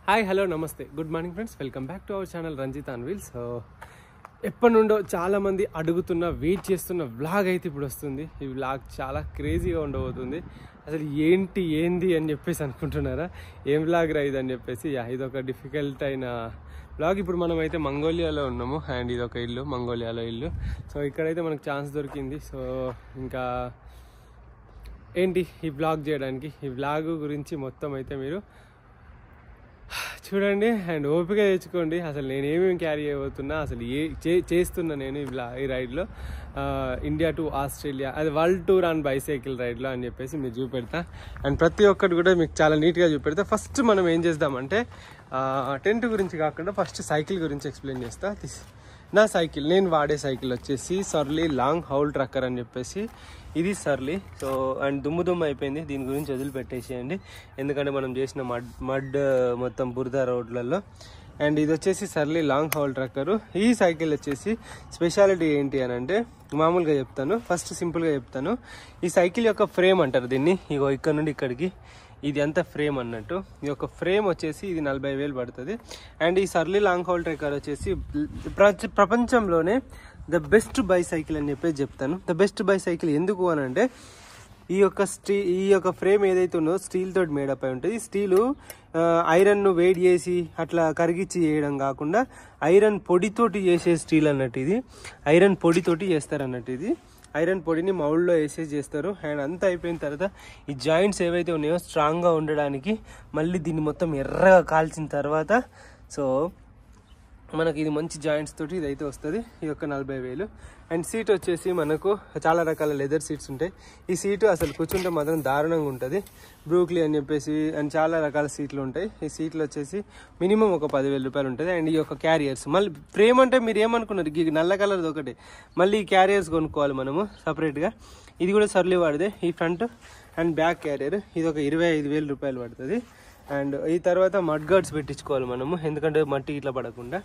Hi hello నమస్తే good morning friends, welcome back to our channel Ranjith on wheels. ఎప్పటి నుండో చాలామంది అడుగుతున్న వెయిట్ చేస్తున్న వ్లాగ్ అయితే ఇప్పుడు వస్తుంది. ఈ వ్లాగ్ చాలా క్రేజీగా ఉండబోతుంది. అసలు ఏంది అని చెప్పేసి అనుకుంటున్నారా, ఏం వ్లాగ్ రా ఇది అని చెప్పేసి. ఇదొక డిఫికల్ట్ అయిన వ్లాగ్. ఇప్పుడు మనం అయితే మంగోలియాలో ఉన్నాము అండ్ ఇదొక ఇల్లు, మంగోలియాలో ఇల్లు. సో ఇక్కడైతే మనకు ఛాన్స్ దొరికింది. సో ఇంకా ఏంటి ఈ వ్లాగ్ చేయడానికి, ఈ వ్లాగ్ గురించి మొత్తం అయితే మీరు చూడండి అండ్ ఓపిక తెచ్చుకోండి. అసలు నేను ఏమేమి క్యారీ అయిపోతున్నా, అసలు చేస్తున్నా నేను ఈ రైడ్లో, ఇండియా టు ఆస్ట్రేలియా, అది వరల్డ్ టూర్ ఆన్ బైసైకిల్ రైడ్లో అని చెప్పేసి మీకు చూపెడతా. అండ్ ప్రతి ఒక్కటి కూడా మీకు చాలా నీట్గా చూపెడతా. ఫస్ట్ మనం ఏం చేద్దామంటే టెంట్ గురించి కాకుండా ఫస్ట్ సైకిల్ గురించి ఎక్స్ప్లెయిన్ చేస్తా. నా సైకిల్, నేను వాడే సైకిల్ వచ్చేసి సర్లీ లాంగ్ హౌల్ ట్రక్కర్ అని చెప్పేసి. ఇది సర్లీ. సో అండ్ దుమ్ము అయిపోయింది, దీని గురించి వదిలిపెట్టేసేయండి ఎందుకంటే మనం చేసిన మడ్ మొత్తం బురద రోడ్లలో. అండ్ ఇది వచ్చేసి సర్లీ లాంగ్ హౌల్ ట్రక్కరు. ఈ సైకిల్ వచ్చేసి స్పెషాలిటీ ఏంటి అని అంటే మామూలుగా చెప్తాను, ఫస్ట్ సింపుల్గా చెప్తాను. ఈ సైకిల్ యొక్క ఫ్రేమ్ అంటారు దీన్ని. ఇగో ఇక్కడ నుండి ఇక్కడికి ఇది అంతా ఫ్రేమ్ అన్నట్టు. ఈ యొక్క ఫ్రేమ్ వచ్చేసి ఇది 40,000 పడుతుంది. అండ్ ఈ సర్లీ లాంగ్ హౌల్ ట్రెక్కర్ వచ్చేసి ప్రపంచంలోనే ద బెస్ట్ బైసైకిల్ అని చెప్పేసి చెప్తాను. ద బెస్ట్ బైసైకిల్ ఎందుకు అని అంటే ఈ యొక్క ఫ్రేమ్ ఏదైతే ఉందో స్టీల్ తోటి మేడప్ అయి ఉంటుంది. స్టీలు ఐరన్ను వేడి చేసి అట్లా కరిగిచ్చి చేయడం కాకుండా ఐరన్ పొడితోటి చేసే స్టీల్ అన్నట్టు. ఇది ఐరన్ పొడితోటి చేస్తారు అన్నట్టు. ఇది ఐరన్ పొడిని మౌల్డ్లో వేసేసి చేస్తారు. అండ్ అంతా అయిపోయిన తర్వాత ఈ జాయింట్స్ ఏవైతే ఉన్నాయో స్ట్రాంగ్గా ఉండడానికి మళ్ళీ దీన్ని మొత్తం ఎర్రగా కాల్చిన తర్వాత సో మనకి ఇది మంచి జాయింట్స్ తోటి ఇదైతే వస్తుంది. ఇది ఒక 40,000. అండ్ సీట్ వచ్చేసి మనకు చాలా రకాల లెదర్ సీట్స్ ఉంటాయి. ఈ సీటు అసలు కూర్చుంటే మాత్రం దారుణంగా ఉంటుంది. బ్రూక్లీ అని చెప్పేసి అండ్ చాలా రకాల సీట్లు ఉంటాయి. ఈ సీట్లు వచ్చేసి మినిమం ఒక 10,000 రూపాయలు ఉంటుంది. అండ్ ఈ యొక్క క్యారియర్స్ మళ్ళీ ఫ్రేమ్ అంటే మీరు ఏమనుకున్నారు, ఈ నల్ల కలర్ది ఒకటి, మళ్ళీ ఈ క్యారియర్స్ కొనుక్కోవాలి మనము సపరేట్గా. ఇది కూడా సర్లీ వాడిదే. ఈ ఫ్రంట్ అండ్ బ్యాక్ క్యారియర్ ఇది ఒక 25,000 రూపాయలు పడుతుంది. అండ్ ఈ తర్వాత మడ్ గార్డ్స్ పెట్టించుకోవాలి మనము ఎందుకంటే మట్టి ఇట్లా పడకుండా.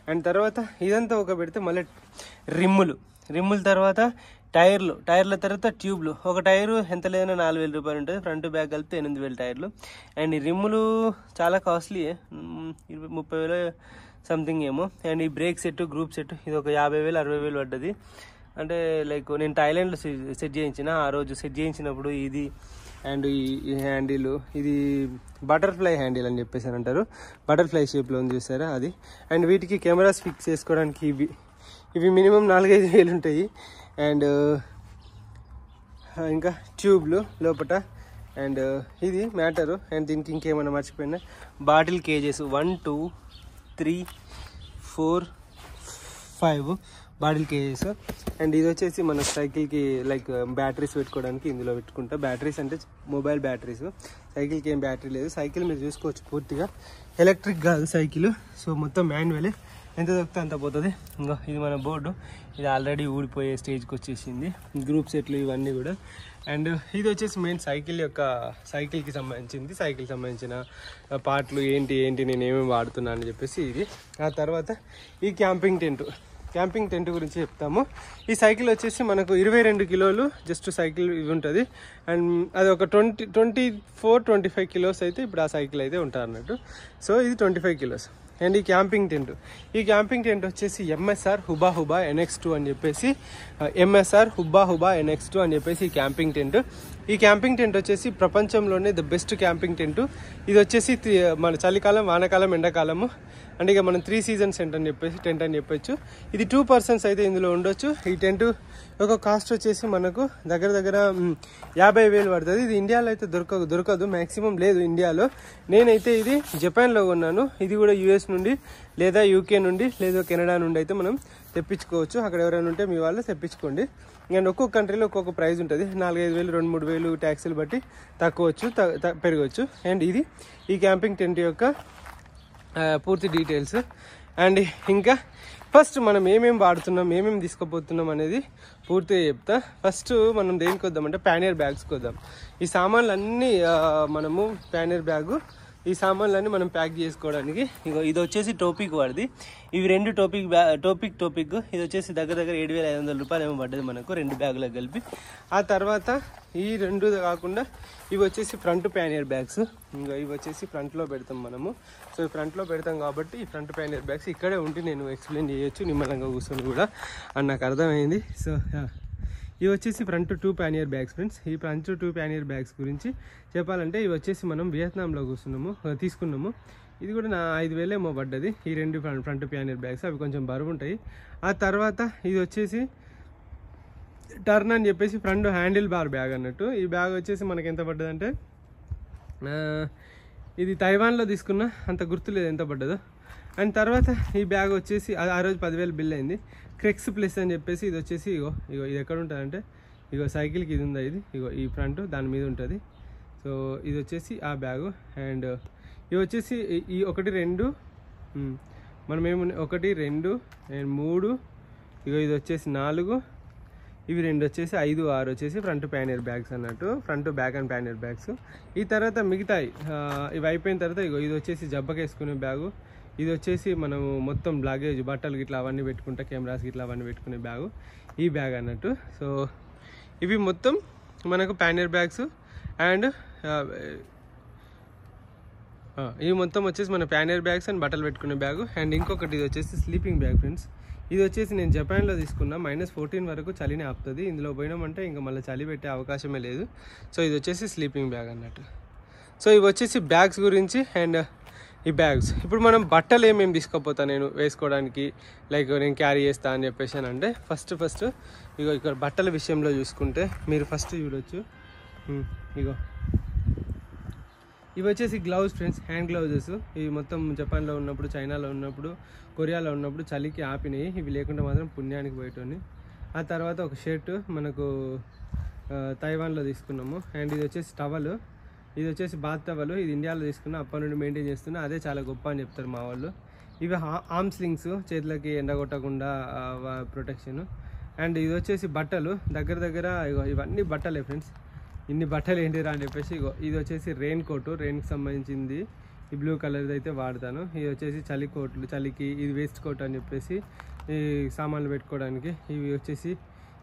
అండ్ తర్వాత ఇదంతా ఒక పెడితే మళ్ళీ రిమ్ముల తర్వాత టైర్ల తర్వాత ట్యూబ్లు. ఒక టైరు ఎంత లేదన్నా 4,000 రూపాయలు ఉంటుంది. ఫ్రంట్ బ్యాక్ కలిపితే 8,000 టైర్లు. అండ్ ఈ రిమ్ములు చాలా కాస్ట్లీ, 30,000 సంథింగ్ ఏమో. అండ్ ఈ బ్రేక్ సెట్, గ్రూప్ సెట్ ఇది ఒక 50,000 60,000 పడ్డది. అంటే లైక్ నేను థాయిలాండ్లో సెట్ చేయించిన, ఆ రోజు సెట్ చేయించినప్పుడు ఇది అండ్ ఈ హ్యాండిల్ ఇది బటర్ఫ్లై హ్యాండిల్ అని చెప్పేసి అంటారు. బటర్ఫ్లై షేప్లో ఉంది చూసారా అది. అండ్ వీటికి కెమెరాస్ ఫిక్స్ చేసుకోవడానికి ఇవి మినిమం 4-5 ఉంటాయి. అండ్ ఇంకా ట్యూబ్లు లోపల. అండ్ ఇది మ్యాటరు. అండ్ దీనికి ఇంకేమైనా మర్చిపోయినా bottle kgs 1 2 3 4 5 bottle kgs. And ఇది వచ్చేసి మన సైకిల్కి లైక్ బ్యాటరీస్ పెట్టుకోవడానికి ఇందులో పెట్టుకుంటా. బ్యాటరీస్ అంటే మొబైల్ బ్యాటరీస్, సైకిల్కి ఏం బ్యాటరీ లేదు. సైకిల్ మీరు చూసుకోవచ్చు పూర్తిగా ఎలక్ట్రిక్ కాదు సైకిల్. సో మొత్తం మాన్యువలే, ఎంత దొరికితే అంత పోతుంది. ఇంకా ఇది మన బోర్డు, ఇది ఆల్రెడీ ఊడిపోయే స్టేజ్కి వచ్చేసింది. గ్రూప్ సెట్లు ఇవన్నీ కూడా. అండ్ ఇది వచ్చేసి మెయిన్ సైకిల్కి సంబంధించిన పార్ట్లు ఏంటి నేను ఏమేమి వాడుతున్నాను అని చెప్పేసి ఇది. ఆ తర్వాత ఈ క్యాంపింగ్ టెంట్ గురించి చెప్తాము. ఈ సైకిల్ వచ్చేసి మనకు 22 కిలోలు జస్ట్ సైకిల్ ఇవి ఉంటుంది. అండ్ అది ఒక 24-25 కిలోస్ అయితే ఇప్పుడు ఆ సైకిల్ అయితే ఉంటారు అన్నట్టు. సో ఇది 25 కిలోస్. అండ్ ఈ క్యాంపింగ్ టెంట్ వచ్చేసి ఎంఎస్ఆర్ హుబా NX2 అని చెప్పేసి, ఎంఎస్ఆర్ హుబా NX2 అని చెప్పేసి ఈ క్యాంపింగ్ టెంట్ వచ్చేసి ప్రపంచంలోనే ద బెస్ట్ క్యాంపింగ్ టెంట్. ఇది వచ్చేసి మన చలికాలం, వానాకాలం, ఎండాకాలము అంటే ఇక మనం 3 సీజన్స్ టెంట్ అని చెప్పొచ్చు. ఇది 2 persons అయితే ఇందులో ఉండొచ్చు. ఈ టెంట్ ఒక కాస్ట్ వచ్చేసి మనకు దగ్గర 50,000 పడుతుంది. ఇది ఇండియాలో అయితే దొరకదు, మ్యాక్సిమం లేదు ఇండియాలో. నేనైతే ఇది జపాన్లో కొన్నాను. ఇది కూడా US నుండి లేదా UK నుండి లేదా కెనడా నుండి అయితే మనం తెప్పించుకోవచ్చు. అక్కడ ఎవరైనా ఉంటే మీ వాళ్ళు తెప్పించుకోండి. అండ్ ఒక్కొక్క కంట్రీలో ఒక్కొక్క ప్రైస్ ఉంటుంది. 4-5,000 2-3,000 ట్యాక్సీలు బట్టి తక్కువచ్చు పెరగవచ్చు. అండ్ ఇది ఈ క్యాంపింగ్ టెంట్ యొక్క పూర్తి డీటెయిల్స్. అండ్ ఇంకా ఫస్ట్ మనం ఏమేమి వాడుతున్నాం, ఏమేమి తీసుకుపోతున్నాం అనేది పూర్తిగా చెప్తా. ఫస్ట్ మనం దేనికి వద్దామంటే ప్యానియర్ బ్యాగ్స్కి వద్దాం. ఈ సామాన్లు అన్నీ మనము ప్యానియర్ బ్యాగు ఈ సామాన్లన్నీ మనం ప్యాక్ చేసుకోవడానికి. ఇగో ఇది వచ్చేసి టోపిక్ వాడిది. ఇవి 2 టోపిక్ ఇది వచ్చేసి దగ్గర 7,500 రూపాయలు ఏమో పడ్డది మనకు 2 బ్యాగులకు కలిపి. ఆ తర్వాత ఈ 2 కాకుండా ఇవి వచ్చేసి ఫ్రంట్ ప్యానియర్ బ్యాగ్స్. ఇంకా ఇవి వచ్చేసి ఫ్రంట్లో పెడతాం మనము. సో ఫ్రంట్లో పెడతాం కాబట్టి ఈ ఫ్రంట్ ప్యానియర్ బ్యాగ్స్ ఇక్కడే ఉండి నేను ఎక్స్ప్లెయిన్ చేయొచ్చు నిమ్మలంగా కూర్చొని కూడా అని నాకు అర్థమైంది. సో ఇవి వచ్చేసి ఫ్రంట్ 2 ప్యానియర్ బ్యాగ్స్ ఫ్రెండ్స్. ఈ ఫ్రంట్ 2 ప్యానియర్ బ్యాగ్స్ గురించి చెప్పాలంటే ఇవి వచ్చేసి మనం వియత్నాంలో తీసుకున్నాము. ఇది కూడా నా 5,000 ఏమో పడ్డది ఈ 2 ఫ్రంట్ ప్యానియర్ బ్యాగ్స్. అవి కొంచెం బరువు ఉంటాయి. ఆ తర్వాత ఇది వచ్చేసి టర్న్ అని చెప్పేసి ఫ్రంట్ హ్యాండిల్ బార్ బ్యాగ్ అన్నట్టు. ఈ బ్యాగ్ వచ్చేసి మనకి ఎంత పడ్డదంటే ఇది తైవాన్లో తీసుకున్నా, అంత గుర్తులేదు ఎంత పడ్డదో. అండ్ తర్వాత ఈ బ్యాగ్ వచ్చేసి ఆ రోజు 10,000 బిల్ అయింది. క్రెక్స్ ప్లస్ అని చెప్పేసి ఇది వచ్చేసి ఇగో ఇది ఎక్కడ ఉంటుందంటే సైకిల్కి ఇది ఉందా, ఇది ఈ ఫ్రంట్ దాని మీద ఉంటుంది. సో ఇది వచ్చేసి ఆ బ్యాగు. అండ్ ఇవి వచ్చేసి ఈ 1 2 మనం ఏమి 1 2 అండ్ 3 ఇది వచ్చేసి 4, ఇవి 2 వచ్చేసి 5 6 వచ్చేసి ఫ్రంట్ ప్యానియర్ బ్యాగ్స్ అన్నట్టు, front back and pannier bags. ఈ తర్వాత మిగతాయి ఇవి అయిపోయిన తర్వాత ఇది వచ్చేసి జబ్బకేసుకునే బ్యాగు. ఇది వచ్చేసి మనము మొత్తం లగేజ్ బట్టలు గిట్లా అవన్నీ పెట్టుకుంటా, కెమెరాస్ గిట్లా అవన్నీ పెట్టుకునే బ్యాగు ఈ బ్యాగ్ అన్నట్టు. సో ఇవి మొత్తం మనకు ప్యానియర్ బ్యాగ్స్. అండ్ ఇవి మొత్తం వచ్చేసి మన ప్యానియర్ బ్యాగ్స్ అండ్ బట్టలు పెట్టుకునే బ్యాగు. అండ్ ఇంకొకటి ఇది వచ్చేసి స్లీపింగ్ బ్యాగ్ ఫ్రెండ్స్. ఇది వచ్చేసి నేను జపాన్లో తీసుకున్నా. -14 వరకు చలిని ఆపుతుంది. ఇందులో పోయినామంటే ఇంకా మళ్ళీ చలి పెట్టే అవకాశమే లేదు. సో ఇది వచ్చేసి స్లీపింగ్ బ్యాగ్ అన్నట్టు. సో ఇవి వచ్చేసి బ్యాగ్స్ గురించి. అండ్ ఈ బ్యాగ్స్ ఇప్పుడు మనం బట్టలు ఏమేమి తీసుకోపోతా నేను వేసుకోవడానికి, లైక్ నేను క్యారీ చేస్తా అని చెప్పేసి అంటే ఫస్ట్ ఇక్కడ బట్టల విషయంలో చూసుకుంటే మీరు ఫస్ట్ చూడొచ్చు. ఇవి వచ్చేసి గ్లౌజ్ ఫ్రెండ్స్, హ్యాండ్ గ్లౌజెస్. ఇవి మొత్తం జపాన్లో ఉన్నప్పుడు, చైనాలో ఉన్నప్పుడు, కొరియాలో ఉన్నప్పుడు చలికి ఆపినాయి. ఇవి లేకుండా మాత్రం పుణ్యానికి పోయేటోని. ఆ తర్వాత ఒక షర్ట్ మనకు తైవాన్లో తీసుకున్నాము. అండ్ ఇది వచ్చేసి టవల్. ఇది వచ్చేసి బాత్ టవల్. ఇది ఇండియాలో తీసుకున్నా, అప్పటి నుండి మెయింటైన్ చేస్తున్నా. అదే చాలా గొప్ప అని చెప్తారు మా వాళ్ళు. ఇవి ఆర్మ్ స్లింగ్స్, చేతులకి ఎండ కొట్టకుండా ప్రొటెక్షన్. అండ్ ఇది వచ్చేసి బట్టలు దగ్గర ఇవన్నీ బట్టలే ఫ్రెండ్స్. ఇన్ని బట్టలు ఏంటిరా అని చెప్పేసి ఇది వచ్చేసి రెయిన్ కోటు, రెయిన్కి సంబంధించింది. ఈ బ్లూ కలర్ది అయితే వాడతాను. ఇది వచ్చేసి చలి కోట్లు, చలికి ఇది వేస్ట్ కోట్ అని చెప్పేసి ఈ సామాన్లు పెట్టుకోవడానికి. ఇవి వచ్చేసి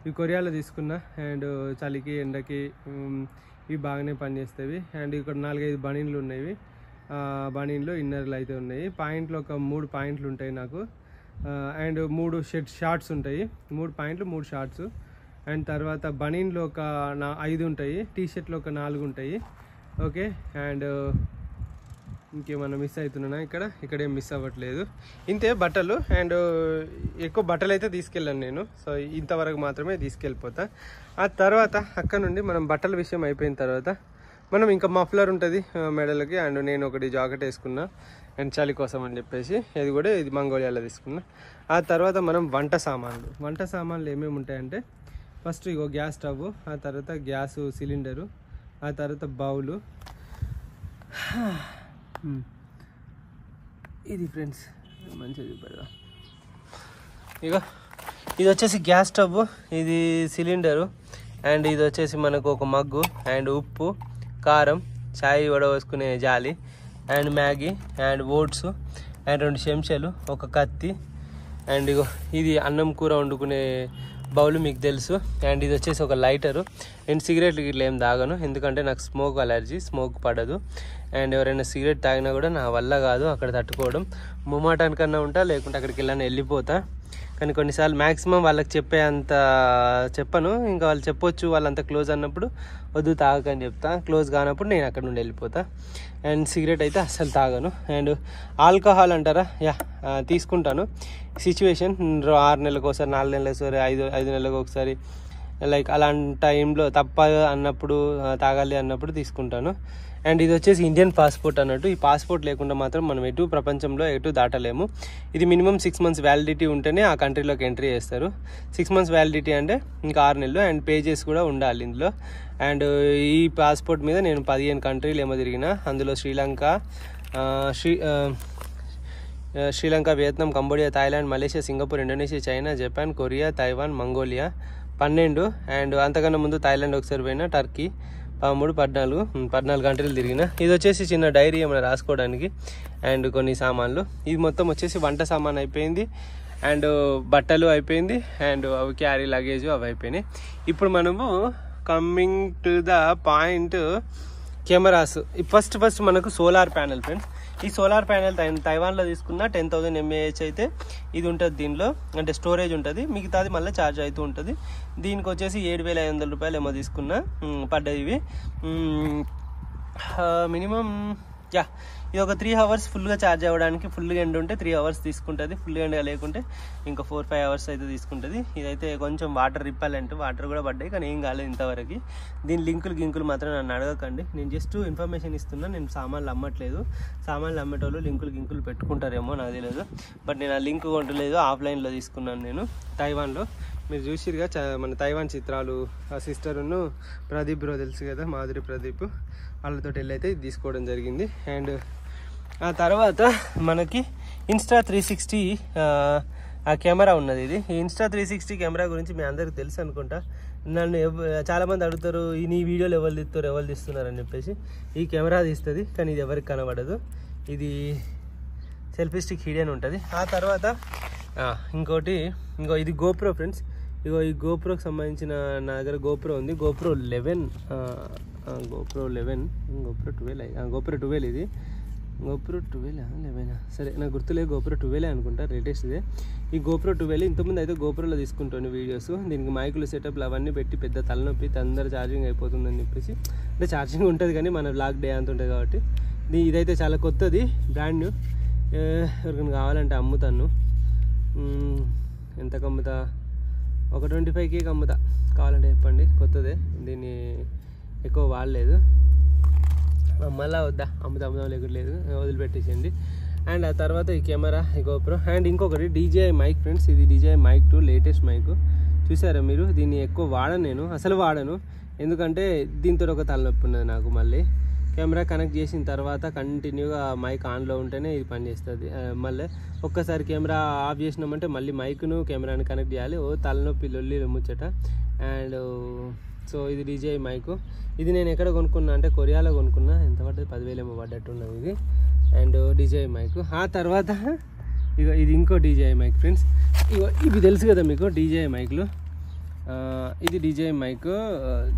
ఇవి కొరియాలో తీసుకున్నా. అండ్ చలికి ఎండకి ఇవి బాగానే పనిచేస్తాయి. అండ్ ఇక్కడ 4-5 బనీన్లు ఉన్నాయి. బనీన్లో ఇన్నర్లు అయితే ఉన్నాయి. పాయింట్లు ఒక 3 పాయింట్లు ఉంటాయి నాకు. అండ్ 3 షార్ట్స్ ఉంటాయి. 3 పాయింట్లు 3 షార్ట్స్. అండ్ తర్వాత బనీన్లో ఒక 5 ఉంటాయి. టీషర్ట్లో ఒక 4 ఉంటాయి. ఓకే. అండ్ ఇంకేమన్నా మిస్ అవుతున్నానా? ఇక్కడ ఏం మిస్ అవ్వట్లేదు. ఇంతే బట్టలు. అండ్ ఎక్కువ బట్టలు అయితే తీసుకెళ్ళాను నేను. సో ఇంతవరకు మాత్రమే తీసుకెళ్ళిపోతా. ఆ తర్వాత అక్కడ నుండి మనం బట్టల విషయం అయిపోయిన తర్వాత మనం ఇంకా మఫ్లర్ ఉంటుంది మెడలకి. అండ్ నేను ఒకటి జాకెట్ వేసుకున్నా అండ్ చలి కోసం అని చెప్పేసి. ఇది మంగోలియాలో తీసుకున్నా. ఆ తర్వాత మనం వంట సామాన్లు ఏమేమి ఉంటాయంటే ఫస్ట్ గ్యాస్ స్టవ్, ఆ తర్వాత గ్యాస్ సిలిండరు, ఆ తర్వాత బౌలు. ఇది ఫ్రెండ్స్ మంచిగా చూపెడదాం. ఇది వచ్చేసి గ్యాస్ స్టవ్, ఇది సిలిండరు. అండ్ ఇది వచ్చేసి మనకు ఒక మగ్గు, అండ్ ఉప్పు, కారం, చాయ్ వడవేసుకునే జాలి, and Maggi, and oats, and 2 చెంచాలు, ఒక కత్తి. అండ్ ఇది అన్నం కూర వండుకునే బౌల్ మీకు తెలుసు. అండ్ ఇది వచ్చేసి ఒక లైటరు. నేను సిగరెట్లు ఇట్లా ఏం తాగను, ఎందుకంటే నాకు స్మోక్ అలర్జీ, స్మోక్ పడదు. అండ్ ఎవరైనా సిగరెట్ తాగినా కూడా నా వల్ల కాదు అక్కడ తట్టుకోవడం. ముమ్మాటానికన్నా ఉంటా, లేకుంటే అక్కడికి వెళ్ళిపోతా. కానీ కొన్నిసార్లు మ్యాక్సిమం వాళ్ళకి చెప్పేంత చెప్పను. ఇంకా వాళ్ళు చెప్పొచ్చు, వాళ్ళంతా క్లోజ్ అన్నప్పుడు వద్దు తాగకని చెప్తా. క్లోజ్ కానప్పుడు నేను అక్కడ నుండి వెళ్ళిపోతా. అండ్ సిగరెట్ అయితే అస్సలు తాగను. అండ్ ఆల్కహాల్ అంటారా, తీసుకుంటాను. సిచ్యువేషన్ 6 నెలలకు ఒకసారి, 4 నెలలకు ఒకసారి, 5 నెలలకు ఒకసారి, లైక్ అలాంటి టైంలో తప్ప అన్నప్పుడు, తాగాలి అన్నప్పుడు తీసుకుంటాను. అండ్ ఇది వచ్చేసి ఇండియన్ పాస్పోర్ట్ అన్నట్టు. ఈ పాస్పోర్ట్ లేకుండా మాత్రం మనం ప్రపంచంలో ఎటు దాటలేము. ఇది మినిమం 6 మంత్స్ వ్యాలిడిటీ ఉంటేనే ఆ కంట్రీలోకి ఎంట్రీ చేస్తారు. 6 మంత్స్ వ్యాలిడిటీ అంటే ఇంకా 6 నెలలు. అండ్ పేజెస్ కూడా ఉండాలి ఇందులో. అండ్ ఈ పాస్పోర్ట్ మీద నేను 15 కంట్రీలు ఏమో తిరిగిన. అందులో Sri Lanka, Vietnam, Cambodia, Thailand, Malaysia, Singapore, Indonesia, China, Japan, Korea, Taiwan, Mongolia 12. And అంతకన్నా ముందు థాయిలాండ్ ఒకసారి పోయినా, టర్కీ 14 గంటలు తిరిగిన. ఇది వచ్చేసి చిన్న డైరీ ఏమైనా రాసుకోవడానికి అండ్ కొన్ని సామాన్లు. ఇది మొత్తం వచ్చేసి వంట సామాన్ అయిపోయింది అండ్ బట్టలు అయిపోయింది అండ్ అవి క్యారీ లగేజ్ అవి అయిపోయినాయి. ఇప్పుడు మనము coming to the point cameras. First మనకు సోలార్ ప్యానెల్ ఫ్రెండ్స్. ఈ సోలార్ ప్యానెల్ తైవాన్లో తీసుకున్న 10,000 mAh అయితే ఇది ఉంటుంది. దీనిలో అంటే స్టోరేజ్ ఉంటుంది, మిగతాది మళ్ళీ ఛార్జ్ అవుతూ ఉంటుంది. దీనికి వచ్చేసి 7,500 రూపాయలు ఏమో తీసుకున్నా పడ్డది ఇవి. మినిమం ఇది ఒక 3 hours ఫుల్గా ఛార్జ్ అవ్వడానికి. ఫుల్గా ఎండ్ ఉంటే 3 hours తీసుకుంటుంది, ఫుల్గా ఎండ్ లేకుంటే ఇంకా 4-5 hours అయితే తీసుకుంటుంది. ఇదైతే కొంచెం వాటర్ రిపెల్లెంట్, వాటర్ కూడా పడ్డాయి కానీ ఏం కాలేదు ఇంతవరకు. దీని లింకులు మాత్రం నన్ను అడగకండి, నేను జస్ట్ ఇన్ఫర్మేషన్ ఇస్తున్నా. నేను సామాన్లు అమ్మట్లేదు, సామాన్లు అమ్మేటోళ్ళు లింకులు పెట్టుకుంటారేమో నాకు తెలియదు. బట్ నేను ఆ లింక్ కొట్టలేదు, ఆఫ్లైన్లో తీసుకున్నాను నేను తైవాన్లో. మీరు చూసిరుగా మన తైవాన్ చిత్రాలు, ఆ సిస్టర్ను ప్రదీప్ బ్రో తెలుసు కదా, మాధురి ప్రదీప్, వాళ్ళతో వెళ్ళైతే ఇది తీసుకోవడం జరిగింది. అండ్ ఆ తర్వాత మనకి Insta360 ఆ కెమెరా ఉన్నది. ఇది Insta360 కెమెరా గురించి మీ అందరికి తెలుసు అనుకుంటా. నన్ను చాలామంది అడుగుతారు, నీ వీడియోలు ఎవరు తీస్తున్నారు అని చెప్పేసి. ఈ కెమెరా తీస్తుంది కానీ ఇది ఎవరికి కనబడదు, ఇది సెల్ఫీ స్టిక్ హిడెన్ ఉంటుంది. ఆ తర్వాత ఇది గోప్రో ఫ్రెండ్స్. ఈ గోప్రోకి సంబంధించిన నా దగ్గర గోప్రో ఉంది, గోప్రో 11 GoPro 12 ఇది. GoPro 12 సరే నాకు గుర్తులేదు, GoPro 12 అనుకుంటా లేటెస్ట్ ఇదే. ఈ GoPro 12 ఇంతకుముందు అయితే GoProలో తీసుకుంటాను వీడియోస్. దీనికి మైకులు సెటప్లు అవన్నీ పెట్టి పెద్ద తలనొప్పి, తొందర ఛార్జింగ్ అయిపోతుందని చెప్పేసి. అంటే ఛార్జింగ్ ఉంటుంది కానీ మన బ్లాక్ డే అంత ఉంటుంది కాబట్టి. ఇదైతే చాలా కొత్తది, బ్రాండ్ న్యూ. ఎవరికైనా కావాలంటే అమ్ముతాను. ఎంతకు అమ్ముతా? ఒక 25Kకి అమ్ముతా, కావాలంటే చెప్పండి. కొత్తదే, దీన్ని ఎక్కువ వాడలేదు. మళ్ళీ వద్దా అమ్ముదాం లేకట్లేదు, వదిలిపెట్టేసేయండి. అండ్ ఆ తర్వాత ఈ కెమెరా, ఈ GoPro. అండ్ ఇంకొకటి DJI మైక్ ఫ్రెండ్స్. ఇది DJI మైక్ 2 లేటెస్ట్ మైక్. చూసారా మీరు? దీన్ని ఎక్కువ వాడను, నేను అసలు వాడను. ఎందుకంటే దీంతో ఒక తలనొప్పి ఉన్నది నాకు. మళ్ళీ కెమెరా కనెక్ట్ చేసిన తర్వాత కంటిన్యూగా మైక్ ఆన్లో ఉంటేనే ఇది పనిచేస్తుంది. మళ్ళీ ఒక్కసారి కెమెరా ఆఫ్ చేసినామంటే మళ్ళీ మైక్ను కెమెరాని కనెక్ట్ చేయాలి. లొల్లి ముచ్చట. అండ్ సో ఇది DJI మైకు. ఇది నేను ఎక్కడ కొనుక్కున్నా అంటే కొరియాలో కొనుక్కున్నా. ఎంత పడ్డది? 10,000 ఏమో పడ్డట్టున్నది ఇది. And DJI mic. ఆ తర్వాత ఇది ఇంకో DJI మైక్ ఫ్రెండ్స్. ఇవి తెలుసు కదా మీకు DJI మైకులు. ఇది DJI మైక్.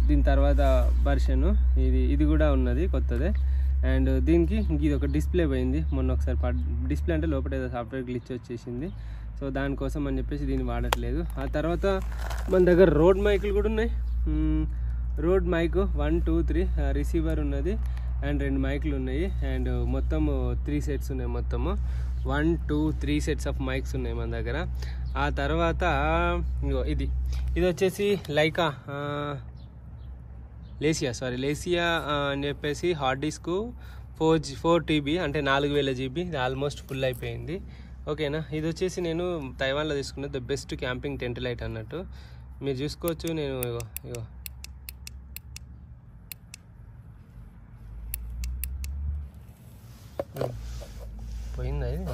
దీని తర్వాత వర్షన్ ఇది కూడా ఉన్నది, కొత్తదే. అండ్ దీనికి ఇది ఒక డిస్ప్లే పోయింది మొన్న ఒకసారి. డిస్ప్లే అంటే లోపల ఏదో సాఫ్ట్వేర్ గ్లిచ్ వచ్చేసింది. సో దానికోసం అని చెప్పేసి దీన్ని వాడట్లేదు. ఆ తర్వాత మన దగ్గర రోడ్ మైకులు కూడా ఉన్నాయి. రోడ్ మైక్ 1, 2, 3 రిసీవర్ ఉన్నది అండ్ 2 మైకులు ఉన్నాయి. అండ్ మొత్తము 3 సెట్స్ ఉన్నాయి. మొత్తము 1, 2, 3 సెట్స్ ఆఫ్ మైక్స్ ఉన్నాయి మన దగ్గర. ఆ తర్వాత ఇది వచ్చేసి లేసియా అని చెప్పేసి హార్డ్ డిస్క్ 4 TB అంటే 4000 GB. ఇది ఆల్మోస్ట్ ఫుల్ అయిపోయింది. ఓకేనా? ఇది వచ్చేసి నేను తైవాన్లో తీసుకున్న the best camping tent light అన్నట్టు. మీరు చూసుకోవచ్చు. నేను ఇగో పోయిందా ఇది?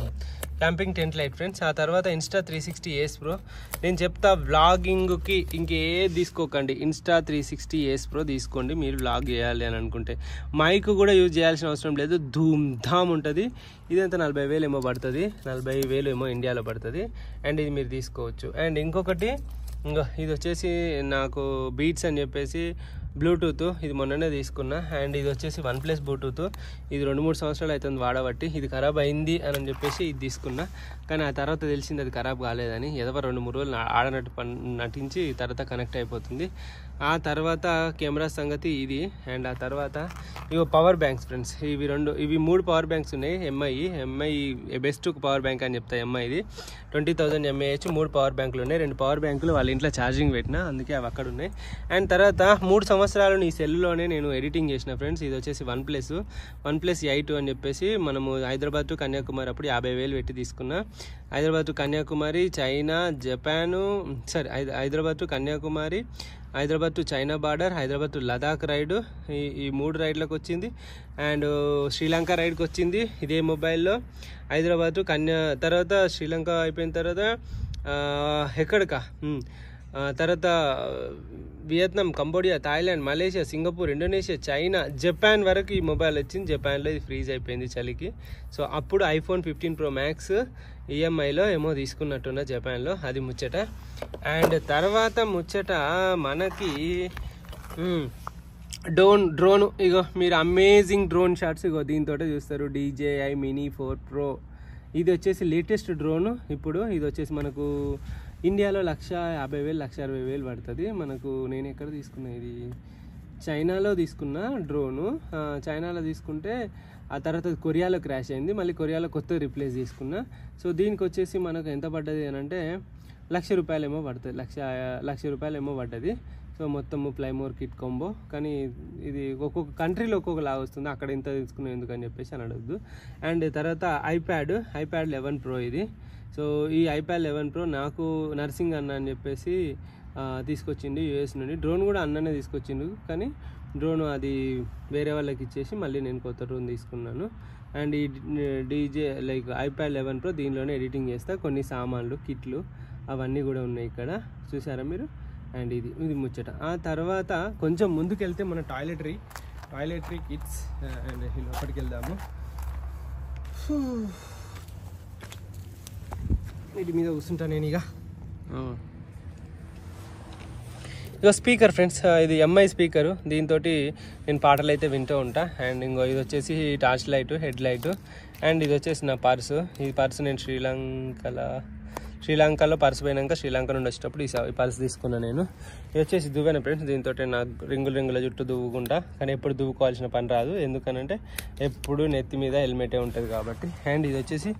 Camping tent light friends. ఆ తర్వాత Insta360 Ace Pro. నేను చెప్తా, వ్లాగింగ్కి ఇంకేది తీసుకోకండి, Insta360 Pro తీసుకోండి మీరు వ్లాగ్ చేయాలి అని అనుకుంటే. మైక్ కూడా యూజ్ చేయాల్సిన అవసరం లేదు, ధూమ్ ధామ్ ఉంటుంది. ఇదంతా 40,000 ఏమో పడుతుంది, 40,000 ఏమో ఇండియాలో పడుతుంది. అండ్ ఇది మీరు తీసుకోవచ్చు. అండ్ ఇంకొకటి ఇది వచ్చేసి నాకు బీట్స్ అని చెప్పేసి బ్లూటూత్. ఇది మొన్ననే తీసుకున్నా. అండ్ ఇది వచ్చేసి OnePlus బ్లూటూత్. ఇది 2-3 సంవత్సరాలు అవుతుంది వాడబట్టి. ఇది ఖరాబ్ అయింది అని చెప్పేసి ఇది తీసుకున్నా. కానీ ఆ తర్వాత తెలిసింది అది ఖరాబ్ కాలేదని. ఏదో 2-3 రోజులు ఆడనట్టు నటించి తర్వాత కనెక్ట్ అయిపోతుంది. ఆ తర్వాత కెమెరా సంగతి ఇది. అండ్ ఆ తర్వాత ఇవి పవర్ బ్యాంక్స్ ఫ్రెండ్స్. ఇవి 3 పవర్ బ్యాంక్స్ ఉన్నాయి. ఎంఐ బెస్ట్ పవర్ బ్యాంక్ అని చెప్తా. ఎంఐది 20,000 mAh 3 పవర్ బ్యాంకులు ఉన్నాయి. 2 పవర్ బ్యాంకులు వాళ్ళ ఇంట్లో ఛార్జింగ్ పెట్టినా, అందుకే అవి అక్కడ ఉన్నాయి. అండ్ తర్వాత 3 సంవత్సరాలు ఈ సెల్లోనే నేను ఎడిటింగ్ చేసిన ఫ్రెండ్స్. ఇది వచ్చేసి OnePlus 8 అని చెప్పేసి మనము హైదరాబాద్ టు కన్యాకుమారి అప్పుడు 50,000 పెట్టి తీసుకున్నా. Hyderabad to Kanyakumari, China, Japan, Hyderabad to Kanyakumari, Hyderabad to China border, Hyderabad to Ladakh ride, ఈ 3 రైడ్లకు వచ్చింది. అండ్ శ్రీలంక రైడ్కి వచ్చింది ఇదే మొబైల్లో. హైదరాబాద్ టు తర్వాత శ్రీలంక అయిపోయిన తర్వాత ఎక్కడికా తర్వాత Vietnam, Cambodia, Thailand, Malaysia, Singapore, Indonesia, China, Japan వరకు ఈ మొబైల్ వచ్చింది. జపాన్లో ఇది ఫ్రీజ్ అయిపోయింది చలికి. సో అప్పుడు ఐఫోన్ 15 Pro Max ఈఎంఐలో ఏమో తీసుకున్నట్టున్నా జపాన్లో. అది ముచ్చట. అండ్ తర్వాత ముచ్చట మనకి డ్రోన్. ఇగో మీరు అమేజింగ్ డ్రోన్ షాట్స్ ఇగో దీంతో చూస్తారు. DJI Mini 4 Pro. ఇది వచ్చేసి లేటెస్ట్ డ్రోన్. ఇప్పుడు ఇది వచ్చేసి మనకు ఇండియాలో 150,000 160,000 పడుతుంది మనకు. నేను ఎక్కడ తీసుకున్నా, ఇది చైనాలో తీసుకున్న డ్రోను. చైనాలో తీసుకుంటే ఆ తర్వాత కొరియాలో క్రాష్ అయింది. మళ్ళీ కొరియాలో కొత్త రిప్లేస్ తీసుకున్నా. సో దీనికి వచ్చేసి మనకు ఎంత పడ్డది అని అంటే ₹1,00,000 ఏమో పడుతుంది. ₹1,00,000 ఏమో పడ్డది. సో మొత్తము ప్లైమోర్ కిట్ కాంబో. కానీ ఇది ఒక్కొక్క కంట్రీలో ఒక్కొక్కలాగా వస్తుంది. అక్కడ ఇంత తీసుకున్నాం ఎందుకని చెప్పేసి అని అడగద్దు. అండ్ తర్వాత ఐప్యాడ్ 11 Pro ఇది. సో ఈ iPad 11 Pro నాకు నర్సింగ్ అన్న అని చెప్పేసి తీసుకొచ్చిండు US నుండి. డ్రోన్ కూడా అన్ననే తీసుకొచ్చిండు, కానీ డ్రోన్ అది వేరే వాళ్ళకి ఇచ్చేసి మళ్ళీ నేను కొత్త డ్రోన్ తీసుకున్నాను. అండ్ ఈ iPad 11 Pro దీనిలోనే ఎడిటింగ్ చేస్తా. కొన్ని సామాన్లు, కిట్లు అవన్నీ కూడా ఉన్నాయి ఇక్కడ, చూసారా మీరు. అండ్ ఇది ముచ్చట. ఆ తర్వాత కొంచెం ముందుకెళ్తే మన టాయిలెటరీ కిట్స్. అండ్ లోపలికి వెళ్దాము. వీటి మీద కూర్చుంటా నేను. ఇక స్పీకర్ ఫ్రెండ్స్, ఇది MI స్పీకరు. దీంతో నేను పాటలు అయితే వింటూ ఉంటా. అండ్ ఇది వచ్చేసి torch light, head light. And ఇది వచ్చేసి నా పర్సు. ఈ పర్సు నేను శ్రీలంకలో పర్సు పోయినాక శ్రీలంక నుండి వచ్చేటప్పుడు ఈ పర్సు తీసుకున్నాను నేను. ఇది వచ్చేసి దువ్వెన ఫ్రెండ్స్. దీంతో నాకు రింగుల చుట్టూ దువ్వుకుంటా, కానీ ఎప్పుడు దువ్వుకోవాల్సిన పని రాదు. ఎందుకనంటే ఎప్పుడు నెత్తి మీద హెల్మెటే ఉంటుంది కాబట్టి. అండ్ ఇది వచ్చేసి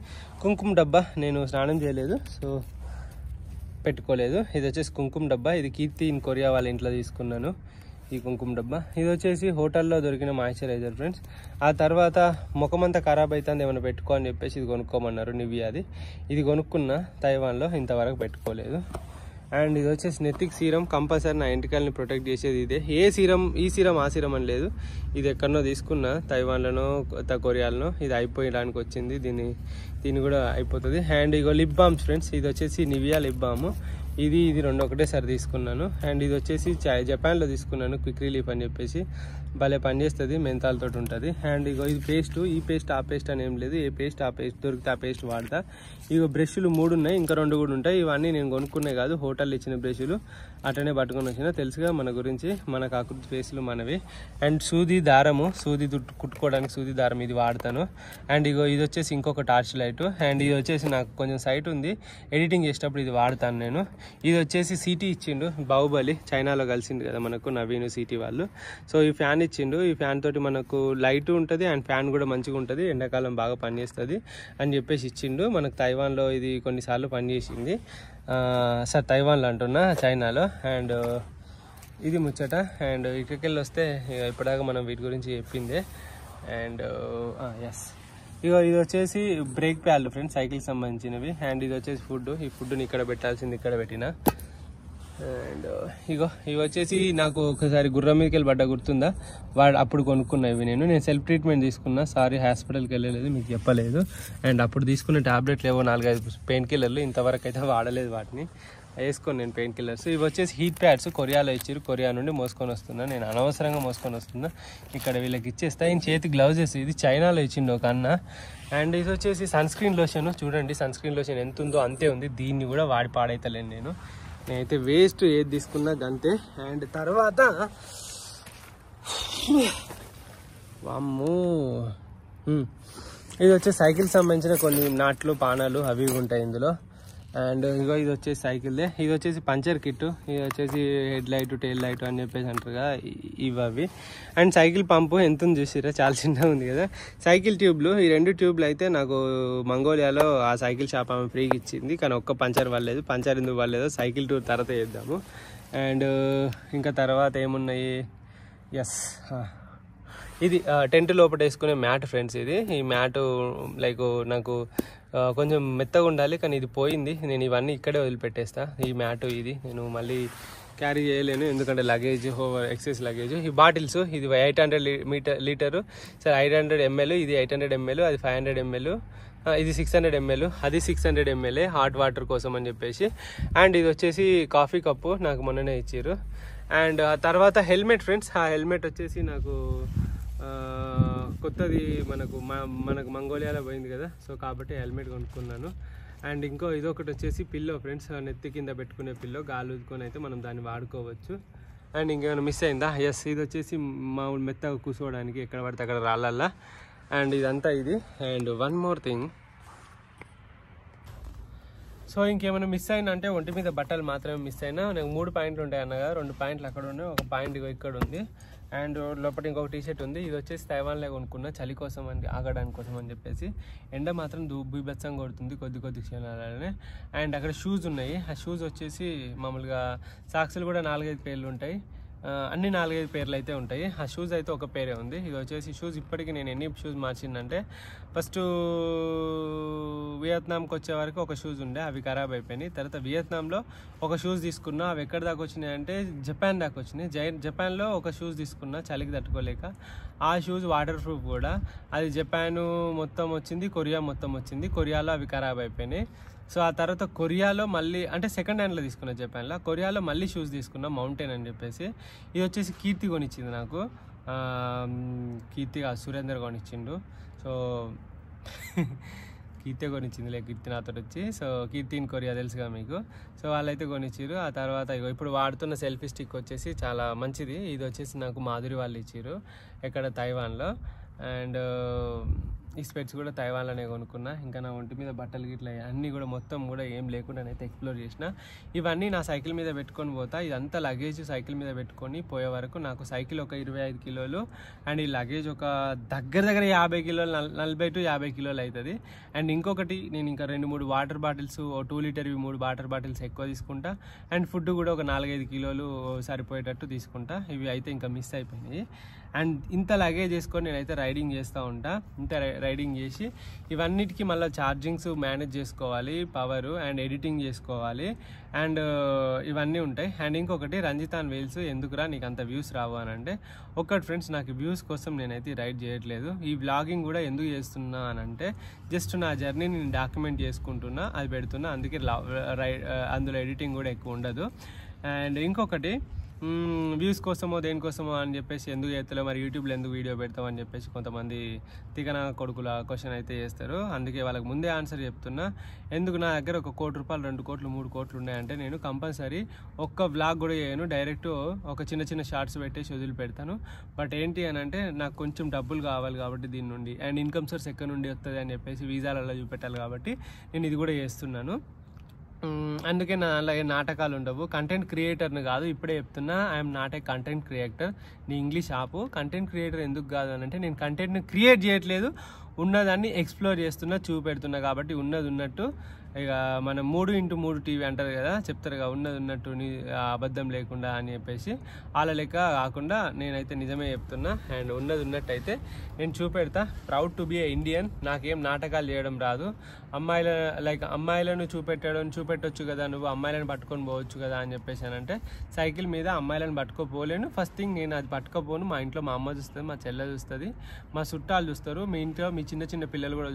కుంకుమ డబ్బా. నేను స్నానం చేయలేదు, సో పెట్టుకోలేదు. ఇది వచ్చేసి కుంకుమ డబ్బా. ఇది కీర్తి ఇన్ కొరియా వాళ్ళ ఇంట్లో తీసుకున్నాను ఈ కుంకుమ డబ్బా. ఇది వచ్చేసి హోటల్లో దొరికిన మాయిశ్చరైజర్ ఫ్రెండ్స్. ఆ తర్వాత ముఖమంతా ఖరాబ్ అవుతుంది ఏమైనా పెట్టుకో అని చెప్పేసి ఇది కొనుక్కోమన్నారు, నివియాది. ఇది కొనుక్కున్న తైవాన్లో, ఇంతవరకు పెట్టుకోలేదు. అండ్ ఇది వచ్చేసి నెత్తికి సీరం. కంపల్సరీ నా ఎంటికల్ని ప్రొటెక్ట్ చేసేది ఇదే. ఈ సీరం ఆ సీరం అని లేదు, ఇది ఎక్కడనో తీసుకున్న, తైవాన్లోనో కొరియాలోనో. ఇది అయిపోయడానికి వచ్చింది, దీన్ని కూడా అయిపోతుంది. అండ్ ఇగో లిప్ బామ్స్ ఫ్రెండ్స్. ఇది వచ్చేసి నివియా లిప్ బామ్. ఇది రెండు ఒకటేసారి తీసుకున్నాను. అండ్ ఇది వచ్చేసి జపాన్లో తీసుకున్నాను, క్విక్ రిలీఫ్ అని చెప్పేసి. భలే పనిచేస్తుంది, మెంతాలతో ఉంటుంది. అండ్ ఇగో ఇది పేస్ట్. ఈ పేస్ట్ ఆ పేస్ట్ అని ఏం లేదు, ఏ పేస్ట్ ఆ పేస్ట్ దొరికితే ఆ పేస్ట్ వాడతా. ఇగో బ్రష్లు 3 ఉన్నాయి, ఇంకా 2 కూడా ఉంటాయి. ఇవన్నీ నేను కొనుక్కునే కాదు, హోటల్ ఇచ్చిన బ్రష్లు అట్లనే పట్టుకొని వచ్చిన. తెలుసుగా మన గురించి, మనకు ఆకృతి ఫేస్లు మనవి. అండ్ సూది దారము, కుట్టుకోవడానికి సూది దారం ఇది వాడతాను. అండ్ ఇగో ఇది వచ్చేసి ఇంకొక టార్చ్ లైట్. అండ్ ఇది వచ్చేసి నాకు కొంచెం సైట్ ఉంది, ఎడిటింగ్ చేసేటప్పుడు ఇది వాడతాను నేను. ఇది వచ్చేసి సిటీ ఇచ్చిండు, బాహుబలి చైనాలో కలిసిండు కదా మనకు, నవీన్ సిటీ వాళ్ళు. సో ఈ ఫ్యాన్ ఇచ్చిండు. ఈ ఫ్యాన్ తోటి మనకు లైట్ ఉంటుంది అండ్ ఫ్యాన్ కూడా మంచిగా ఉంటుంది, ఎండాకాలం బాగా పనిచేస్తుంది అని చెప్పేసి ఇచ్చిండు. మనకు తైవాన్లో ఇది కొన్నిసార్లు పనిచేసింది. సార్ తైవాన్లో అంటున్నా, చైనాలో. అండ్ ఇది ముచ్చట. అండ్ ఇక్కడికెళ్ళి వస్తే ఇప్పటిదాకా మనం వీటి గురించి చెప్పిందే. అండ్ ఎస్, ఇగో ఇది వచ్చేసి బ్రేక్ ప్యాడ్లు ఫ్రెండ్స్, సైకిల్ సంబంధించినవి. అండ్ ఇది వచ్చేసి ఫుడ్. ఈ ఫుడ్ని ఇక్కడ పెట్టాల్సింది ఇక్కడ పెట్టిన. అండ్ ఇవి వచ్చేసి నాకు ఒకసారి గుర్రం మీదకి వెళ్ళి పడ్డా, గుర్తుందా? అప్పుడు కొనుక్కున్నా ఇవి నేను సెల్ఫ్ ట్రీట్మెంట్ తీసుకున్నా. సారీ హాస్పిటల్కి వెళ్ళలేదు, మీకు చెప్పలేదు. అండ్ అప్పుడు తీసుకున్న టాబ్లెట్లు ఏవో 4-5 పెయిన్ కిల్లర్లు, ఇంతవరకు అయితే వాడలేదు, వాటిని వేసుకొని నేను పెయిన్ కిల్లర్స్. ఇవి వచ్చేసి హీట్ ప్యాడ్స్, కొరియాలో ఇచ్చారు, కొరియా నుండి మోసుకొని వస్తున్నా. నేను అనవసరంగా మోసుకొని వస్తున్నా, ఇక్కడ వీళ్ళకి ఇచ్చేస్తా. ఈయన చేతి గ్లౌజెస్, ఇది చైనాలో ఇచ్చిండు ఒక అన్న. అండ్ ఇది వచ్చేసి సన్ స్క్రీన్ లోషన్. చూడండి సన్ స్క్రీన్ లోషన్ ఎంత ఉందో అంతే ఉంది, దీన్ని కూడా వాడి పాడైతలేను నేనైతే వేస్ట్ ఏది తీసుకున్నా అంతే. అండ్ తర్వాత వామ్మో, ఇది వచ్చేసి సైకిల్ సంబంధించిన కొన్ని నాట్లు, పానాలు అవి ఉంటాయి ఇందులో. అండ్ ఇగో ఇది వచ్చేసి సైకిల్దే. ఇది వచ్చేసి పంచర్ కిట్. ఇది వచ్చేసి హెడ్ లైట్, టైల్ లైట్ అని చెప్పేసి అంటారు కదా, ఇవి. అండ్ సైకిల్ పంపు ఎంత ఉంది చూసిరా, చాలా చిన్నగా ఉంది కదా. సైకిల్ ట్యూబ్లు, ఈ 2 ట్యూబ్లు అయితే నాకు మంగోలియాలో ఆ సైకిల్ షాప్ ఆమె ఫ్రీగా ఇచ్చింది, కానీ ఒక్క పంచర్ వాళ్ళలేదు. పంచర్ ఎందుకు వాళ్ళేదో సైకిల్ టూర్ తర్వాత చేద్దాము. అండ్ ఇంకా తర్వాత ఏమున్నాయి, ఎస్ ఇది టెంట్ లోపల వేసుకునే మ్యాట్ ఫ్రెండ్స్. ఈ మ్యాట్ నాకు కొంచెం మెత్తగా ఉండాలి, కానీ ఇది పోయింది. నేను ఇవన్నీ ఇక్కడే వదిలిపెట్టేస్తా. ఈ మ్యాట్ ఇది నేను మళ్ళీ క్యారీ చేయలేను, ఎందుకంటే లగేజ్ ఓవర్ ఎక్సెస్ లగేజ్. ఈ బాటిల్స్ ఇది 800 లీటరు, సరే 800 ml, ఇది 800 ml, అది 500 ml, ఇది 600 ml, అది 600 ml హాట్ వాటర్ కోసం అని చెప్పేసి. అండ్ ఇది వచ్చేసి కాఫీ కప్పు, నాకు మొన్ననే ఇచ్చారు. అండ్ తర్వాత హెల్మెట్ ఫ్రెండ్స్, ఆ హెల్మెట్ వచ్చేసి నాకు కొత్తది మనకు మంగోలియాలో పోయింది కదా, సో కాబట్టి హెల్మెట్ కొనుక్కున్నాను. అండ్ ఇదొకటి వచ్చేసి పిల్లో ఫ్రెండ్స్, నెత్తి కింద పెట్టుకునే పిల్లో, గాలి ఊదుకొని అయితే మనం దాన్ని వాడుకోవచ్చు. అండ్ ఇంకేమైనా మిస్ అయిందా? ఎస్, ఇది వచ్చేసి మామూలు మెత్తగా కూర్చోవడానికి, ఎక్కడ పడితే అక్కడ రాళ్ళల్లా. అండ్ ఇదంతా ఇది. And one more thing, so ఇంకేమైనా మిస్ అయినా అంటే ఒంటి మీద బట్టలు మాత్రమే మిస్ అయినా. నాకు 3 పాయింట్లు ఉంటాయి అన్నగా, 2 పాయింట్లు అక్కడ ఉన్నాయి, 1 పాయింట్ ఇక్కడ ఉంది. అండ్ లోపల ఇంకొక టీషర్ట్ ఉంది. ఇది వచ్చేసి తైవాన్లో కొనుక్కున్నా, చలి కోసం అని, ఆగడానికి కోసం అని చెప్పేసి. ఎండ మాత్రం బీభత్సంగా కొడుతుంది కొద్ది క్షణాలనే. అండ్ అక్కడ షూస్ ఉన్నాయి, ఆ షూస్ వచ్చేసి మామూలుగా సాక్స్లు కూడా 4-5 పేర్లు ఉంటాయి, అన్ని 4-5 పేర్లు అయితే ఉంటాయి. ఆ షూస్ అయితే ఒక పేరే ఉంది. ఇది వచ్చేసి షూస్ ఇప్పటికీ నేను ఎన్ని షూస్ మార్చిందంటే, ఫస్ట్ వియత్నాంకి వచ్చే వరకు ఒక షూస్ ఉండే, అవి ఖరాబ్ అయిపోయినాయి. తర్వాత వియత్నాంలో ఒక షూస్ తీసుకున్నా, అవి ఎక్కడి దాకా వచ్చినాయి అంటే జపాన్ దాకా వచ్చినాయి. జపాన్లో ఒక షూస్ తీసుకున్నా చలికి తట్టుకోలేక, ఆ షూస్ వాటర్ ప్రూఫ్ కూడా, అది జపాన్ మొత్తం వచ్చింది, కొరియా మొత్తం వచ్చింది. కొరియాలో అవి ఖరాబ్ అయిపోయినాయి. సో ఆ తర్వాత కొరియాలో మళ్ళీ, అంటే సెకండ్ హ్యాండ్లో తీసుకున్నా జపాన్లో, కొరియాలో మళ్ళీ షూస్ తీసుకున్నా మౌంటైన్ అని చెప్పేసి. ఇది వచ్చేసి కీర్తి కొనిచ్చింది నాకు, కీర్తి సురేందర్ కొనిచ్చిండు. సో కీర్తి కొనిచ్చింది కీర్తి నాతో వచ్చి. సో కీర్తి ఇన్ కొరియా తెలుసుగా మీకు. సో వాళ్ళైతే కొనిచ్చారు. ఆ తర్వాత ఇప్పుడు వాడుతున్న సెల్ఫీ స్టిక్ వచ్చేసి చాలా మంచిది. ఇది వచ్చేసి నాకు మాధురి వాళ్ళు ఇచ్చారు, ఎక్కడ తైవాన్లో. అండ్ ఈ స్పెట్స్ కూడా తైవాన్లోనే కొనుక్కున్నా. ఇంకా నా ఒంటి మీద బట్టలు గిట్ల అన్నీ కూడా మొత్తం కూడా ఏం లేకుండా అయితే ఎక్స్ప్లోర్ చేసిన. ఇవన్నీ నా సైకిల్ మీద పెట్టుకొని పోతా. ఇదంతా లగేజ్ సైకిల్ మీద పెట్టుకొని పోయే వరకు నాకు సైకిల్ ఒక 25 కిలోలు, అండ్ ఈ లగేజ్ ఒక దగ్గర 50 కిలోలు, 40 to 50 కిలోలు అవుతుంది. అండ్ ఇంకొకటి, నేను ఇంకా 2-3 వాటర్ బాటిల్స్, 2 లీటర్వి 3 వాటర్ బాటిల్స్ ఎక్కువ తీసుకుంటా. అండ్ ఫుడ్ కూడా ఒక 4-5 కిలోలు సరిపోయేటట్టు తీసుకుంటా. ఇవి అయితే ఇంకా మిస్ అయిపోయినాయి. అండ్ ఇంత లగేజ్ చేసుకొని నేనైతే రైడింగ్ చేస్తూ ఉంటా. ఇంత రైడింగ్ చేసి ఇవన్నిటికీ మళ్ళీ ఛార్జింగ్స్ మేనేజ్ చేసుకోవాలి, పవర్ అండ్ ఎడిటింగ్ చేసుకోవాలి, అండ్ ఇవన్నీ ఉంటాయి. అండ్ ఇంకొకటి, రంజితాన్ వేల్స్ ఎందుకురా నీకు అంత వ్యూస్ రావు అని అంటే, ఒకటి ఫ్రెండ్స్, నాకు వ్యూస్ కోసం నేనైతే రైడ్ చేయట్లేదు. ఈ వ్లాగింగ్ కూడా ఎందుకు చేస్తున్నా అని అంటే, జస్ట్ నా జర్నీని నేను డాక్యుమెంట్ చేసుకుంటున్నా, అది పెడుతున్నా. అందుకే అందులో ఎడిటింగ్ కూడా ఎక్కువ ఉండదు. అండ్ ఇంకొకటి, వ్యూస్ కోసమో దేనికోసమో అని చెప్పేసి ఎందుకు చేస్తలేవు, మరి యూట్యూబ్లో ఎందుకు వీడియో పెడతావు అని చెప్పేసి కొంతమంది తికన కొడుకుల క్వశ్చన్ అయితే చేస్తారు. అందుకే వాళ్ళకి ముందే ఆన్సర్ చెప్తున్నా. ఎందుకు నా దగ్గర 1 కోటి రూపాయలు, 2 కోట్లు, 3 కోట్లు ఉన్నాయంటే నేను కంపల్సరీ ఒక్క వ్లాగ్ కూడా చేయను, డైరెక్ట్ ఒక చిన్న షార్ట్స్ పెట్టేసి వదిలి పెడతాను. బట్ ఏంటి అని అంటే, నాకు కొంచెం డబ్బులు కావాలి కాబట్టి దీని నుండి, అండ్ ఇన్కమ్ సోర్స్ ఎక్కడ నుండి వస్తుంది అని చెప్పేసి వీసాలలో చూపెట్టాలి కాబట్టి నేను ఇది కూడా చేస్తున్నాను. అందుకే నా నాటకాలు ఉండవు. కంటెంట్ క్రియేటర్ని కాదు, ఇప్పుడే చెప్తున్నా, I'm not a content creator. నీ ఇంగ్లీష్ ఆపు. కంటెంట్ క్రియేటర్ ఎందుకు కాదు అని అంటే, నేను కంటెంట్ని క్రియేట్ చేయట్లేదు, ఉన్నదాన్ని ఎక్స్ప్లోర్ చేస్తున్నా, చూపెడుతున్నా. కాబట్టి ఉన్నది ఉన్నట్టు, ఇక మనం 3x3 టీవీ అంటారు కదా, చెప్తారు కదా, ఉన్నది ఉన్నట్టు అబద్ధం లేకుండా అని చెప్పేసి, వాళ్ళ లెక్క కాకుండా నేనైతే నిజమే చెప్తున్నా. అండ్ ఉన్నది ఉన్నట్టయితే నేను చూపెడతా. Proud to be a Indian. నాకేం నాటకాలు చేయడం రాదు. అమ్మాయిలను చూపెట్టొచ్చు కదా, నువ్వు అమ్మాయిలను పట్టుకొని పోవచ్చు కదా అని చెప్పేసి అని అంటే, సైకిల్ మీద అమ్మాయిలను పట్టుకోపోలేను. ఫస్ట్ థింగ్, నేను అది పట్టుకోపోను. మా ఇంట్లో మా అమ్మ చూస్తుంది, మా చెల్లె చూస్తుంది, మా చుట్టాలు చూస్తారు, మీ ఇంట్లో మీ చిన్న పిల్లలు కూడా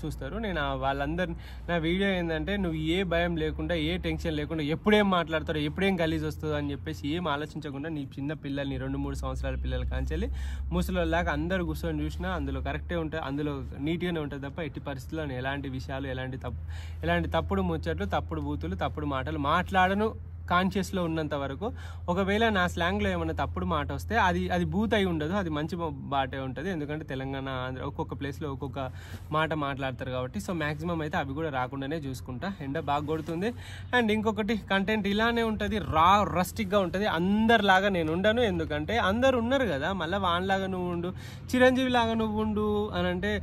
చూస్తారు. నేను వాళ్ళందరినీ, నా వీడియో ఏంటంటే, నువ్వు ఏ భయం లేకుండా, ఏ టెన్షన్ లేకుండా, ఎప్పుడేం మాట్లాడతారో, ఎప్పుడేం గలీజ్ వస్తుందో అని చెప్పేసి ఏం ఆలోచించకుండా, నీ చిన్న పిల్లల్ని 2-3 సంవత్సరాల పిల్లలు కాంచెల్లి ముసలిలాగా అందరు కూర్చొని చూసినా అందులో కరెక్టే ఉంటుంది, అందులో నీట్గానే ఉంటుంది తప్ప ఎట్టి పరిస్థితుల్లో ఎలాంటి విషయాలు, ఎలాంటి తప్పుడు ముచ్చట్లు, తప్పుడు బూతులు, తప్పుడు మాటలు మాట్లాడను. కాన్షియస్లో ఉన్నంత వరకు. ఒకవేళ నా స్లాంగ్లో ఏమైనా తప్పుడు మాట వస్తే అది బూత్ అయి ఉండదు, అది మంచి బాటే ఉంటుంది. ఎందుకంటే తెలంగాణ, ఆంధ్ర ఒక్కొక్క ప్లేస్లో ఒక్కొక్క మాట మాట్లాడతారు కాబట్టి. సో మ్యాక్సిమం అయితే అవి కూడా రాకుండానే చూసుకుంటా. ఎండ బాగా కొడుతుంది. అండ్ ఇంకొకటి, కంటెంట్ ఇలానే ఉంటుంది, రస్టిక్గా ఉంటుంది. అందరిలాగా నేను ఉండను, ఎందుకంటే అందరు ఉన్నారు కదా, మళ్ళీ వాన్లాగా నువ్వు ఉండు, చిరంజీవి లాగా నువ్వు ఉండు అని అంటే,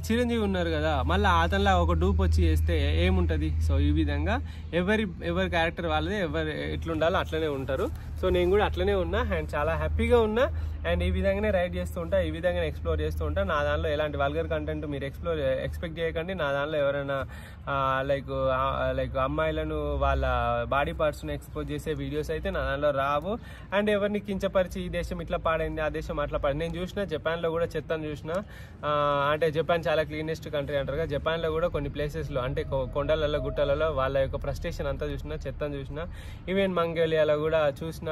చిరంజీవి ఉన్నారు కదా, మళ్ళీ అతనిలా ఒక డూప్ వచ్చి చేస్తే ఏముంటుంది. సో ఈ విధంగా ఎవరి క్యారెక్టర్ వాళ్ళది, ఎట్లుండాలో అట్లనే ఉంటారు. సో నేను కూడా అట్లనే ఉన్నా అండ్ చాలా హ్యాపీగా ఉన్నా. అండ్ ఈ విధంగానే రైడ్ చేస్తూ ఉంటా, ఈ విధంగానే ఎక్స్ప్లోర్ చేస్తూ ఉంటా. నా దానిలో ఎలాంటి వల్గర్ కంటెంట్ మీరు ఎక్స్పెక్ట్ చేయకండి. నా దానిలో ఎవరైనా లైక్ అమ్మాయిలను వాళ్ళ బాడీ పార్ట్స్ను ఎక్స్పోజ్ చేసే వీడియోస్ అయితే నా దానిలో రావు. అండ్ ఎవరిని కించపరిచి ఈ దేశం ఇట్లా పాడైంది, ఆ దేశం అట్లా పాడింది. నేను చూసిన జపాన్లో కూడా చెత్తను చూసిన. అంటే జపాన్ చాలా క్లీనెస్ట్ కంట్రీ అంటారు కదా, జపాన్లో కూడా కొన్ని ప్లేసెస్లో అంటే కొండలలో గుట్టలలో వాళ్ళ యొక్క ఫ్రస్ట్రేషన్ అంతా చూసిన, చెత్తను చూసిన. ఈవెన్ మంగోలియాలో కూడా చూసిన,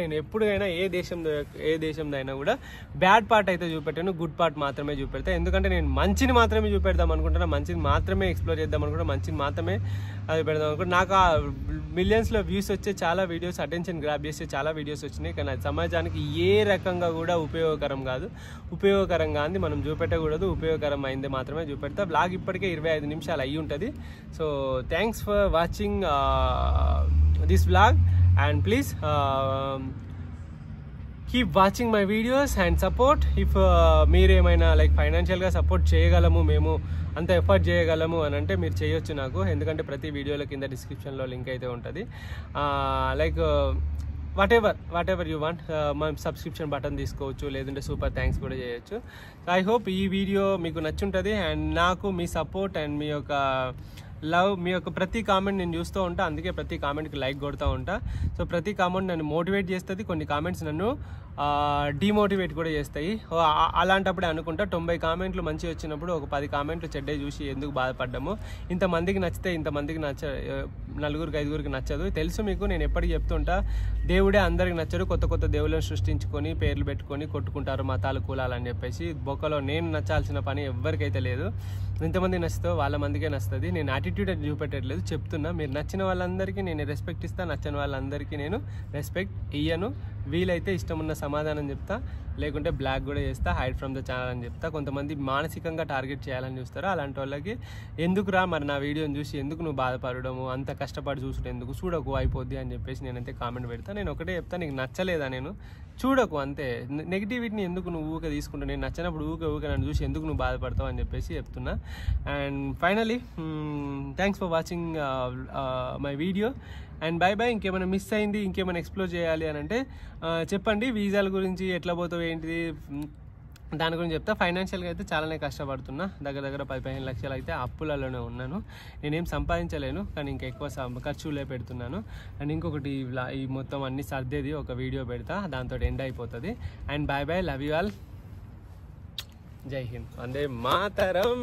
నేను ఎప్పుడైనా ఏ దేశంలో అయినా కూడా బ్యాడ్ పార్ట్ అయితే చూపెట్టాను, గుడ్ పార్ట్ మాత్రమే చూపెడతా. ఎందుకంటే నేను మంచిని మాత్రమే చూపెడదాం అనుకుంటున్నా, మంచిని మాత్రమే ఎక్స్ప్లోర్ చేద్దాం అనుకుంటా, మంచిని మాత్రమే అది పెడదాం అనుకుంటా. నాకు ఆ మిలియన్స్లో వ్యూస్ వచ్చే చాలా వీడియోస్, అటెన్షన్ గ్రాప్ చేసే చాలా వీడియోస్ వచ్చినాయి. కానీ అది సమాజానికి ఏ రకంగా కూడా ఉపయోగకరం కాదు. ఉపయోగకరంగా అంది మనం చూపెట్టకూడదు, ఉపయోగకరం అయింది మాత్రమే చూపెడతా. బ్లాగ్ ఇప్పటికే 25 నిమిషాలు అయ్యి ఉంటుంది. So thanks for watching this blog and please keep watching my videos and support. If మీరేమైనా లైక్ ఫైనాన్షియల్గా సపోర్ట్ చేయగలము, మేము అంత ఎఫర్ట్ చేయగలము అని అంటే మీరు చేయొచ్చు నాకు. ఎందుకంటే ప్రతి వీడియోల కింద డిస్క్రిప్షన్లో లింక్ అయితే ఉంటుంది. Like what ever you want, మనం సబ్స్క్రిప్షన్ బటన్ తీసుకోవచ్చు, లేదంటే సూపర్ థ్యాంక్స్ కూడా చేయొచ్చు. ఐ హోప్ ఈ వీడియో మీకు నచ్చుంటుంది. అండ్ నాకు మీ సపోర్ట్ అండ్ మీ యొక్క లవ్, మీ యొక్క ప్రతి కామెంట్ నేను చూస్తూ ఉంటా. అందుకే ప్రతి కామెంట్కి లైక్ కొడుతూ ఉంటా. సో ప్రతి కామెంట్ నన్ను మోటివేట్ చేస్తుంది, కొన్ని కామెంట్స్ నన్ను డిమోటివేట్ కూడా చేస్తాయి. అలాంటప్పుడే అనుకుంటా 90 కామెంట్లు మంచి వచ్చినప్పుడు ఒక 10 కామెంట్లు చెడ్డే చూసి ఎందుకు బాధపడ్డాము. ఇంతమందికి నచ్చితే ఇంతమందికి నలుగురికి 5గురికి నచ్చదు. తెలుసు మీకు, నేను ఎప్పటికీ చెప్తుంటా, దేవుడే అందరికి నచ్చడు. కొత్త కొత్త దేవుళ్ళని సృష్టించుకొని పేర్లు పెట్టుకొని కొట్టుకుంటారు మతాలు కులాలు అని చెప్పేసి. బొక్కలో నేను నచ్చాల్సిన పని ఎవరికైతే లేదు. ఎంతమంది నచ్చుతో వాళ్ళ మందికే నచ్చుతుంది. నేను యాటిట్యూడ్ అది చూపెట్టట్లేదు, చెప్తున్నా. మీరు నచ్చిన వాళ్ళందరికీ నేను రెస్పెక్ట్ ఇస్తాను, నచ్చని వాళ్ళందరికీ నేను రెస్పెక్ట్ ఇయ్యను. వీలైతే ఇష్టం ఉన్న సమాధానం చెప్తా, లేకుంటే బ్లాక్ కూడా చేస్తా, హైడ్ ఫ్రమ్ ద ఛానల్ అని చెప్తా. కొంతమంది మానసికంగా టార్గెట్ చేయాలని చూస్తారు. అలాంటి వాళ్ళకి ఎందుకురా మరి నా వీడియోని చూసి ఎందుకు నువ్వు బాధపడము, అంత కష్టపడి చూసుకుంటే ఎందుకు, చూడకు అయిపోద్ది అని చెప్పేసి నేనైతే కామెంట్ పెడతా. నేను ఒకటే చెప్తా, నీకు నచ్చలేదా నేను చూడకు అంతే. నెగిటివిటీని ఎందుకు నువ్వు ఊకే తీసుకుంటావు, నేను నచ్చినప్పుడు ఊకే నన్ను చూసి ఎందుకు నువ్వు బాధపడతావు అని చెప్పేసి చెప్తున్నా. And finally thanks for watching my video and by by. ఇంకేమైనా మిస్ అయింది, ఇంకేమైనా ఎక్స్ప్లోర్ చేయాలి అని అంటే చెప్పండి. వీసాల గురించి ఎట్లా పోతావు ఏంటిది దాని గురించి చెప్తా. ఫైనాన్షియల్గా అయితే చాలానే కష్టపడుతున్నా. దగ్గర 10-15 లక్షలు అయితే అప్పులలోనే ఉన్నాను. నేనేం సంపాదించలేను, కానీ ఇంకా ఎక్కువ ఖర్చులే పెడుతున్నాను. అండ్ ఇంకొకటి ఈ మొత్తం అన్ని సర్దేది ఒక వీడియో పెడతా, దాంతో ఎండ్ అయిపోతుంది. And by by, love you all, జై హింద్, వందే మాతరం.